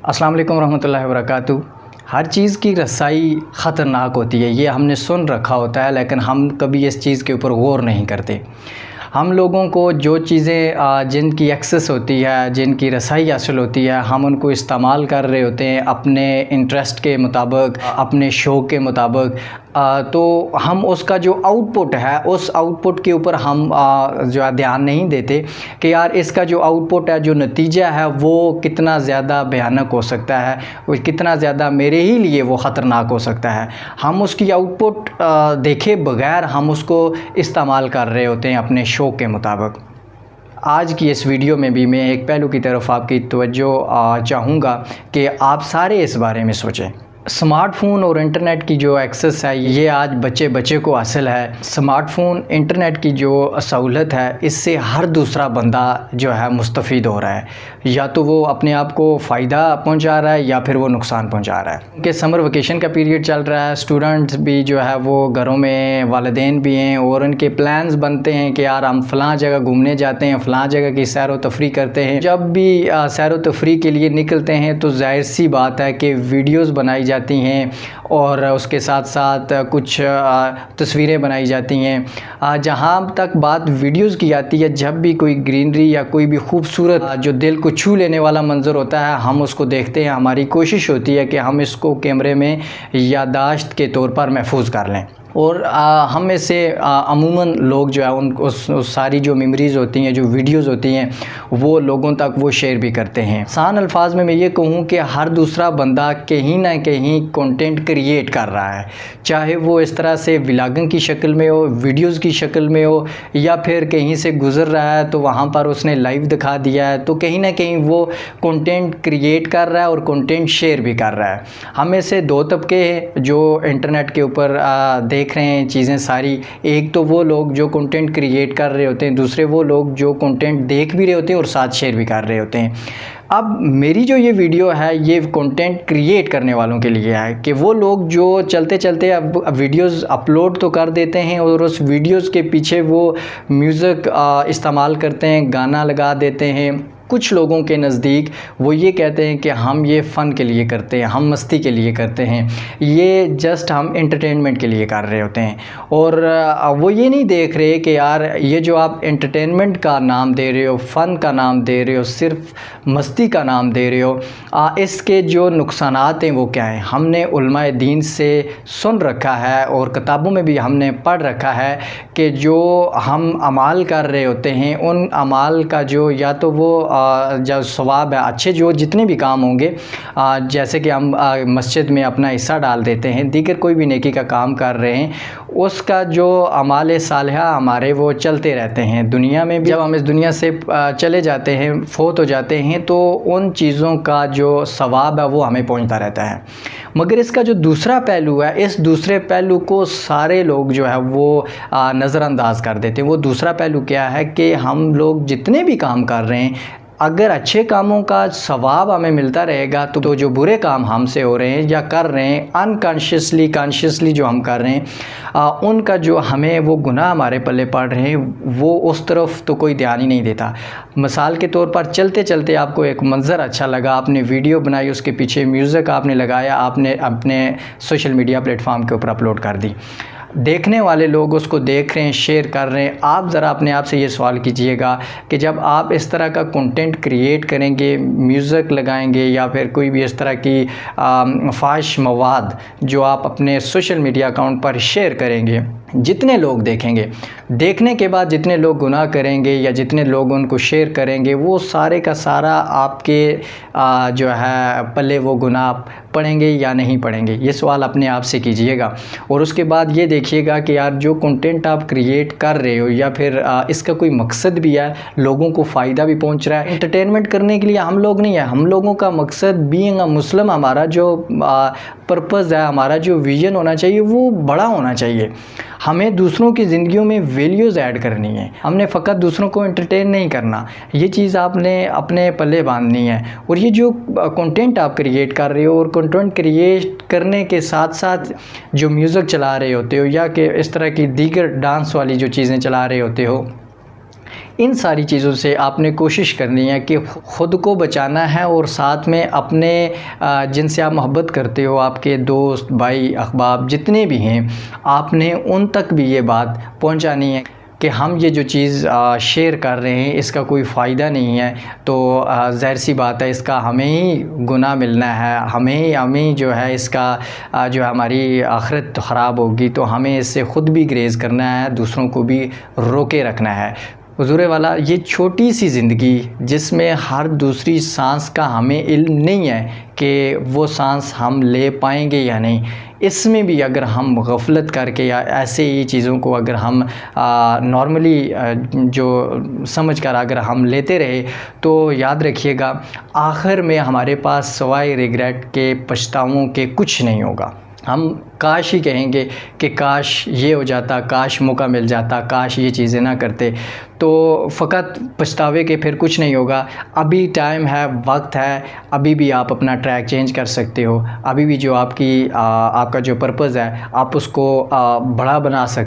अस्सलाम वालेकुम रहमतुल्लाहि व बरकातुहू। हर चीज़ की रसाई ख़तरनाक होती है, ये हमने सुन रखा होता है, लेकिन हम कभी इस चीज़ के ऊपर गौर नहीं करते। हम लोगों को जो चीज़ें जिनकी एक्सेस होती है, जिनकी रसाई हासिल होती है, हम उनको इस्तेमाल कर रहे होते हैं अपने इंटरेस्ट के मुताबिक, अपने शौक़ के मुताबिक। तो हम उसका जो आउटपुट है, उस आउटपुट के ऊपर हम जो है ध्यान नहीं देते कि यार इसका जो आउटपुट है, जो नतीजा है, वो कितना ज़्यादा भयानक हो सकता है, वो कितना ज़्यादा मेरे ही लिए वो ख़तरनाक हो सकता है। हम उसकी आउटपुट देखे बगैर हम उसको इस्तेमाल कर रहे होते हैं अपने शौक़ के मुताबिक। आज की इस वीडियो में भी मैं एक पहलू की तरफ आपकी तवज्जो चाहूँगा कि आप सारे इस बारे में सोचें। स्मार्टफ़ोन और इंटरनेट की जो एक्सेस है, ये आज बच्चे बच्चे को हासिल है। स्मार्टफ़ोन, इंटरनेट की जो सहूलत है, इससे हर दूसरा बंदा जो है मुस्तफ़ीद हो रहा है। या तो वो अपने आप को फ़ायदा पहुंचा रहा है या फिर वो नुकसान पहुंचा रहा है। कि समर वेकेशन का पीरियड चल रहा है, स्टूडेंट्स भी जो है वो घरों में, वालिदैन भी हैं और उनके प्लान्स बनते हैं कि यार हम फ़लाँ जगह घूमने जाते हैं, फ़लाँ जगह की सैर व तफरी करते हैं। जब भी सैर व तफरी के लिए निकलते हैं तो ज़ाहिर सी बात है कि वीडियोज़ बनाई जाती हैं और उसके साथ साथ कुछ तस्वीरें बनाई जाती हैं। जहाँ तक बात वीडियोज़ की आती है, जब भी कोई ग्रीनरी या कोई भी खूबसूरत जो दिल को छू लेने वाला मंज़र होता है, हम उसको देखते हैं। हमारी कोशिश होती है कि हम इसको कैमरे में याददाश्त के तौर पर महफूज कर लें और हम में से अमूमन लोग जो है उस सारी जो मेमोरीज़ होती हैं, जो वीडियोज़ होती हैं, वो लोगों तक वो शेयर भी करते हैं। आसान अल्फाज में मैं ये कहूँ कि हर दूसरा बंदा कहीं ना कहीं कंटेंट क्रिएट कर रहा है, चाहे वो इस तरह से व्लॉगिंग की शक्ल में हो, वीडियोज़ की शक्ल में हो, या फिर कहीं से गुज़र रहा है तो वहाँ पर उसने लाइव दिखा दिया है, तो कहीं ना कहीं वो कंटेंट क्रिएट कर रहा है और कंटेंट शेयर भी कर रहा है। हम में से दो तबके हैं जो इंटरनेट के ऊपर देख रहे हैं चीज़ें सारी। एक तो वो लोग जो कंटेंट क्रिएट कर रहे होते हैं, दूसरे वो लोग जो कंटेंट देख भी रहे होते हैं और साथ शेयर भी कर रहे होते हैं। अब मेरी जो ये वीडियो है, ये कंटेंट क्रिएट करने वालों के लिए है कि वो लोग जो चलते चलते अब वीडियोस अपलोड तो कर देते हैं और उस वीडियोस के पीछे वो म्यूज़िक इस्तेमाल करते हैं, गाना लगा देते हैं। कुछ लोगों के नज़दीक वो ये कहते हैं कि हम ये फ़न के लिए करते हैं, हम मस्ती के लिए करते हैं, ये जस्ट हम एंटरटेनमेंट के लिए कर रहे होते हैं। और वो ये नहीं देख रहे कि यार ये जो आप एंटरटेनमेंट का नाम दे रहे हो, फ़न का नाम दे रहे हो, सिर्फ मस्ती का नाम दे रहे हो, इसके जो नुकसानात हैं वो क्या हैं। हमने उलमाए दीन से सुन रखा है और किताबों में भी हमने पढ़ रखा है कि जो हम अमाल कर रहे होते हैं, उन अमाल का जो या तो वो जो सवाब है, अच्छे जो जितने भी काम होंगे, जैसे कि हम मस्जिद में अपना हिस्सा डाल देते हैं, दीगर कोई भी नेकी का काम कर रहे हैं, उसका जो अमाल सालिहा हमारे वो चलते रहते हैं दुनिया में भी। जब हम इस दुनिया से चले जाते हैं, फोत हो जाते हैं, तो उन चीज़ों का जो सवाब है वो हमें पहुंचता रहता है। मगर इसका जो दूसरा पहलू है, इस दूसरे पहलू को सारे लोग जो है वो नज़रअंदाज कर देते हैं। वो दूसरा पहलू क्या है कि हम लोग जितने भी काम कर रहे हैं, अगर अच्छे कामों का सवाब हमें मिलता रहेगा तो जो बुरे काम हमसे हो रहे हैं या कर रहे हैं, अनकॉन्शियसली कॉन्शियसली जो हम कर रहे हैं, उनका जो हमें वो गुनाह हमारे पल्ले पड़ रहे हैं, वो उस तरफ तो कोई ध्यान ही नहीं देता। मिसाल के तौर पर चलते चलते आपको एक मंज़र अच्छा लगा, आपने वीडियो बनाई, उसके पीछे म्यूज़िक आपने लगाया, आपने अपने सोशल मीडिया प्लेटफॉर्म के ऊपर अपलोड कर दी। देखने वाले लोग उसको देख रहे हैं, शेयर कर रहे हैं। आप ज़रा अपने आप से ये सवाल कीजिएगा कि जब आप इस तरह का कंटेंट क्रिएट करेंगे, म्यूज़िक लगाएंगे या फिर कोई भी इस तरह की फाहिश मवाद जो आप अपने सोशल मीडिया अकाउंट पर शेयर करेंगे, जितने लोग देखेंगे, देखने के बाद जितने लोग गुनाह करेंगे या जितने लोग उनको शेयर करेंगे, वो सारे का सारा आपके जो है पल्ले वो गुनाह पड़ेंगे या नहीं पड़ेंगे, ये सवाल अपने आप से कीजिएगा। और उसके बाद ये देखिएगा कि यार जो कंटेंट आप क्रिएट कर रहे हो या फिर इसका कोई मकसद भी है, लोगों को फ़ायदा भी पहुंच रहा है। एंटरटेनमेंट करने के लिए हम लोग नहीं है, हम लोगों का मकसद बीइंग अ मुस्लिम, हमारा जो पर्पज़ है, हमारा जो विज़न होना चाहिए वो बड़ा होना चाहिए। हमें दूसरों की ज़िंदगियों में वैल्यूज़ ऐड करनी है, हमने फ़कत दूसरों को एंटरटेन नहीं करना। ये चीज़ आपने अपने पल्ले बांधनी है। और ये जो कंटेंट आप क्रिएट कर रहे हो और कंटेंट क्रिएट करने के साथ साथ जो म्यूज़िक चला रहे होते हो या कि इस तरह की दीगर डांस वाली जो चीज़ें चला रहे होते हो, इन सारी चीज़ों से आपने कोशिश करनी है कि ख़ुद को बचाना है और साथ में अपने जिनसे आप मोहब्बत करते हो, आपके दोस्त, भाई, अहबाब जितने भी हैं, आपने उन तक भी ये बात पहुंचानी है कि हम ये जो चीज़ शेयर कर रहे हैं इसका कोई फ़ायदा नहीं है, तो ज़ाहिर सी बात है इसका हमें ही गुनाह मिलना है, हमें जो है इसका जो हमारी आखिरत तो ख़राब होगी, तो हमें इससे ख़ुद भी ग्रेज़ करना है, दूसरों को भी रोके रखना है। हुज़ूर वाला, ये छोटी सी ज़िंदगी जिसमें हर दूसरी सांस का हमें इल्म नहीं है कि वो सांस हम ले पाएंगे या नहीं, इसमें भी अगर हम गफलत करके या ऐसे ही चीज़ों को अगर हम नॉर्मली जो समझ कर अगर हम लेते रहे, तो याद रखिएगा आखिर में हमारे पास सिवाय रिग्रेट के, पछतावों के कुछ नहीं होगा। हम काश ही कहेंगे कि काश ये हो जाता, काश मौका मिल जाता, काश ये चीज़ें ना करते, तो फ़कत पछतावे के फिर कुछ नहीं होगा। अभी टाइम है, वक्त है, अभी भी आप अपना ट्रैक चेंज कर सकते हो, अभी भी जो आपका जो पर्पज़ है आप उसको बड़ा बना सकते